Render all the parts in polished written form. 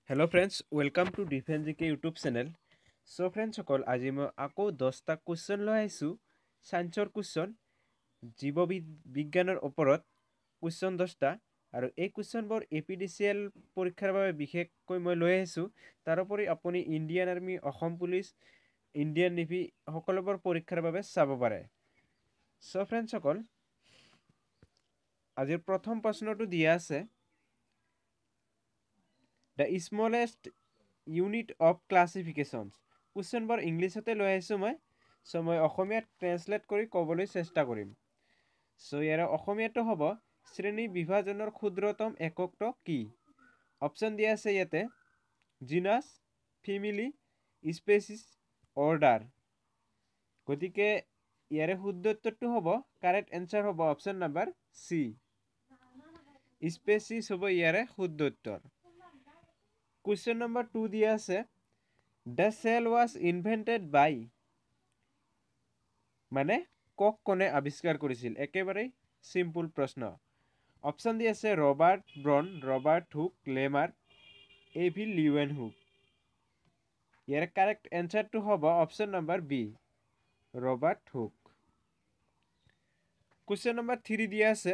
Hello friends, welcome to Defense GK YouTube channel. So friends সকল আজি মই আকৌ 10টা কোৱেশ্চন লৈ আহিছো সায়েন্সৰ কোৱেশ্চন জীৱ বিজ্ঞানৰ ওপৰত কোৱেশ্চন 10টা আৰু এই কোৱেশ্চনবোৰ এপিডিসিএল পৰীক্ষাৰ বাবে বিশেষকৈ মই লৈ আহিছো তাৰোপৰি আপুনি Indian army Assam police Indian navy সকলোবোৰ পৰীক্ষাৰ বাবে চাব পাৰে সো ফ্ৰেন্ডছ সকল আজিৰ প্ৰথম প্ৰশ্নটো দিয়া আছে The smallest unit of classifications. Question bar English hote loi aisu moi. So moi অসমীয়াত ট্ৰান্সলেট কৰি ক'বলৈ চেষ্টা কৰিম। So ইয়াৰ অসমীয়াটো হ'ব শ্ৰেণী বিভাজনৰ ক্ষুদ্ৰতম এককটো কি? অপচন দিয়া আছে ইয়াতে জিনাস, ফেমিলি, স্পেচিছ, অৰ্ডাৰ। গতিকে ইয়াৰে শুদ্ধ উত্তৰটো হ'ব কাৰেক্ট এনসাৰ হ'ব অপচন নাম্বাৰ সি। স্পেচিছ হ'ব ইয়াৰে শুদ্ধ উত্তৰ। Question number 2 দিয়া আছে The cell was invented by মানে কক কোনে আৱিষ্কাৰ কৰিছিল একেবাৰে সিম্পল প্ৰশ্ন অপচন দিয়া আছে ৰবাৰ্ট ব্ৰন ৰবাৰ্ট হুক লেমাৰ এভি লিউয়েন হুক ইয়াৰ কাৰেক্ট এনসাৰটো হ'ব option number B Robert Hooke Question number 3 দিয়া আছে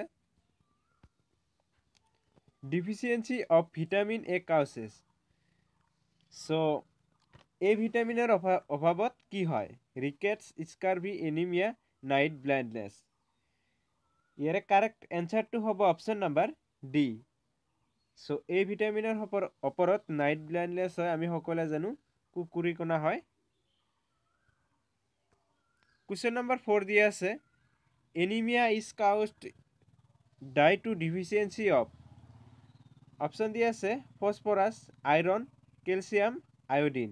Deficiency of vitamin A causes So A ভিটামিনৰ অভাৱত কি হয় ৰিকেটছ স্কাৰবি এনিমিয়া নাইট ব্লাইণ্ডনেছ ইয়াৰে কাৰেক্ট এনসাৰটো হ'ব option number D so A ভিটামিনৰ ওপৰত নাইট ব্লাইণ্ডনেছ হয় আমি সকলোৱে জানো কুকুৰি কোনা হয় Question number 4 দিয়া আছে anaemia is caused due to deficiency of option দিয়া আছে ফসফরাস আয়রন ক্যালসিয়াম আয়োডিন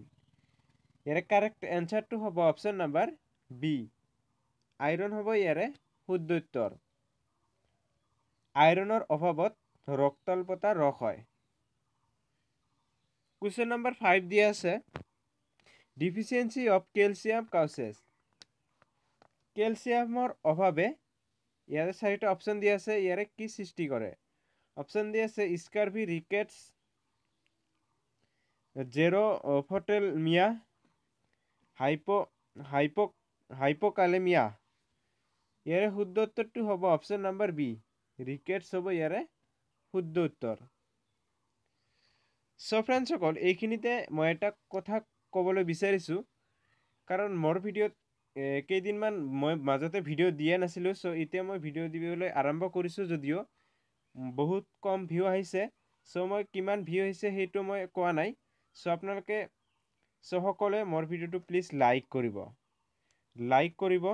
ইয়াৰে কাৰেক্ট এনসাৰটো হ'ব অপচন নাম্বাৰ বি আয়ৰন হ'ব ইয়াৰে শুদ্ধ উত্তৰ আয়ৰনৰ অভাৱত ৰক্তল্পতা ৰোগ হয় Question number 5 দিয়া আছে Deficiency of calcium causes ক্যালসিয়ামৰ অভাৱে ইয়াৰে চাৰিটা অপচন দিয়া আছে ইয়াৰে কি সৃষ্টি কৰে অপচন দিয়া আছে স্কাৰবি ৰিকেটছ জেৰোফটেলমিয়া হাইপোকালেমিয়া ইয়াৰে শুদ্ধ উত্তৰটো হ'ব অপচন নাম্বাৰ বি ৰিকেটছ হ'ব ইয়াৰে শুদ্ধ উত্তৰ সো ফ্ৰেন্ডছ সকল এইখিনিতে মই এটা কথা ক'বলৈ বিচাৰিছো কাৰণ মোৰ ভিডিঅ'ত কেইদিনমান মই মাজতে ভিডিঅ' দিয়া নাছিলো সো এতিয়া মই ভিডিঅ' দিবলৈ আৰম্ভ কৰিছো যদিও বহুত কম ভিউ আহিছে সো মই কিমান ভিউ আহিছে সেইটো মই কোৱা নাই সো আপোনালোকে সকলোৱে মোৰ ভিডিঅ'টো প্লিজ লাইক কৰিব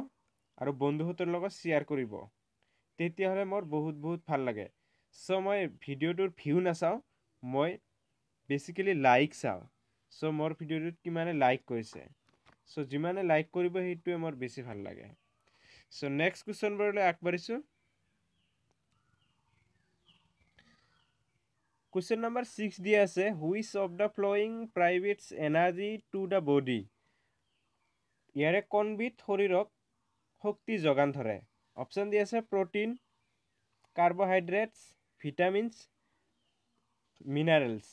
আৰু বন্ধুহঁতৰ লগত শ্বেয়াৰ কৰিব তেতিয়াহ'লে মোৰ বহুত ভাল লাগে সো মই ভিডিঅ'টোৰ ভিউ নাচাওঁ মই বেসিক্যালি লাইক চাওঁ সো মোৰ ভিডিঅ'টোত কিমানে লাইক কৰিছে সো যিমানে লাইক কৰিব সেইটোৱে মোৰ বেছি ভাল লাগে সো নেক্সট কোৱেশ্চনবোৰলৈ আগবাঢ়িছো Question number 6 দিয়া আছে which of the flowing provides energy to the body ইয়াৰে কোনবিধ শৰীৰক শক্তি যোগান ধৰে অপচন দিয়া আছে প্ৰটিন কাৰ্বোহাইড্ৰেটছ ভিটামিনছ মিনাৰেলছ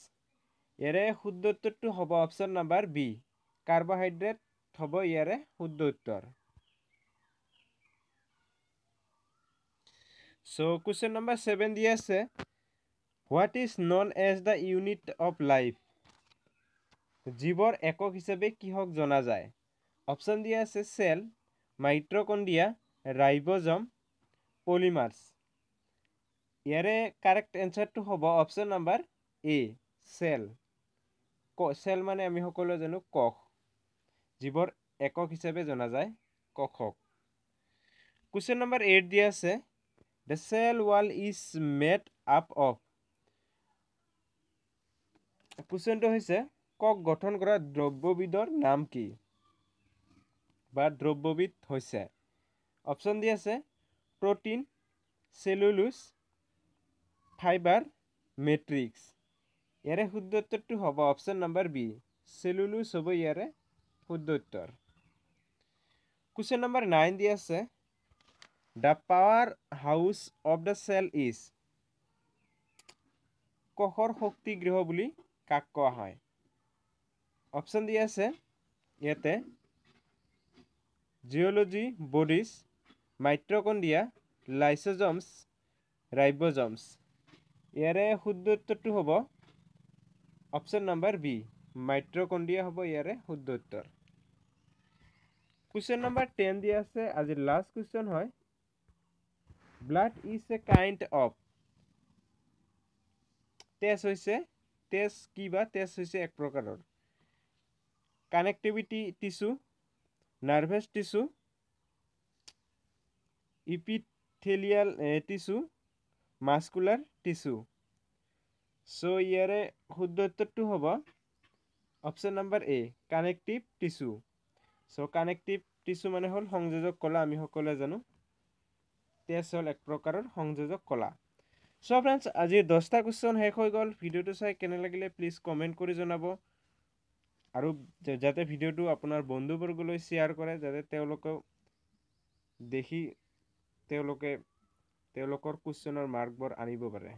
ইয়াৰে শুদ্ধ উত্তৰটো হ'ব অপচন নাম্বাৰ বি কাৰ্বোহাইড্ৰেট হ'ব ইয়াৰে শুদ্ধ উত্তৰ সো question number 7 দিয়া আছে What is known as the unit of life? জীৱৰ একক হিচাপে কিহক জনা যায় অপচন দিয়া আছে সেল মাইট্ৰকন্ড্ৰিয়া ৰাইবোজম পলিমাৰ্ছ ইয়াৰে কাৰেক্ট এনসাৰটো হ'ব অপচন নাম্বাৰ এ সেল সেল মানে আমি সকলোৱে জানো কোষ জীৱৰ একক হিচাপে জনা যায় কোষক Question number 8 দিয়া আছে The cell wall is made up of কুৱেশ্যনটো হৈছে কক গঠন কৰা দ্ৰব্যবিধৰ নাম কি বা দ্ৰব্যবিধ হৈছে অপচন দিয়া আছে প্ৰটিন সেলুলোজ ফাইবাৰ মেট্ৰিক্স ইয়াৰে শুদ্ধ উত্তৰটো হ'ব অপচন নাম্বাৰ বি সেলুলোজ হ'ব ইয়াৰে শুদ্ধ উত্তৰ Question number 9 দিয়া আছে The power house of the cell is কোষৰ শক্তি গৃহ বুলি কাক কোৱা হয়? অপশ্যন দিয়া আছে ইয়াতে জিঅ'লজি বডিজ, মাইট্ৰকণ্ড্ৰিয়া, লাইচোজমছ, ৰাইবোজমছ। ইয়াৰে শুদ্ধ উত্তৰটো হ'ব অপশ্যন নম্বৰ বি, মাইট্ৰকণ্ড্ৰিয়া হ'ব ইয়াৰে শুদ্ধ উত্তৰ। কুৱেশ্যন নম্বৰ 10 দিয়া আছে, আজি লাষ্ট কুৱেশ্যন হয়। Blood is a kind of. তেজ হৈছে এক প্ৰকাৰৰ connectivity tissue, nervous tissue, epithelial tissue, muscular tissue. So ইয়াৰে শুদ্ধ উত্তৰটো হ'ব option number A, connective tissue. So connective tissue মানে হ'ল সংযোজক কলা। আমি সকলোৱে জানো তেজ হ'ল এক প্ৰকাৰৰ সংযোজক কলা। সো ফ্ৰেণ্ডছ, আজি 10টা কুৱেশ্যন শেষ হৈ গ'ল। ভিডিঅ'টো চাই কেনে লাগিলে প্লিজ কমেণ্ট কৰি জনাব, আৰু যাতে ভিডিঅ'টো আপোনাৰ বন্ধুবৰ্গলৈ শ্বেয়াৰ কৰে, যাতে তেওঁলোকেও দেখি তেওঁলোকৰ কুৱেশ্যনৰ মাৰ্কবোৰ আনিব পাৰে।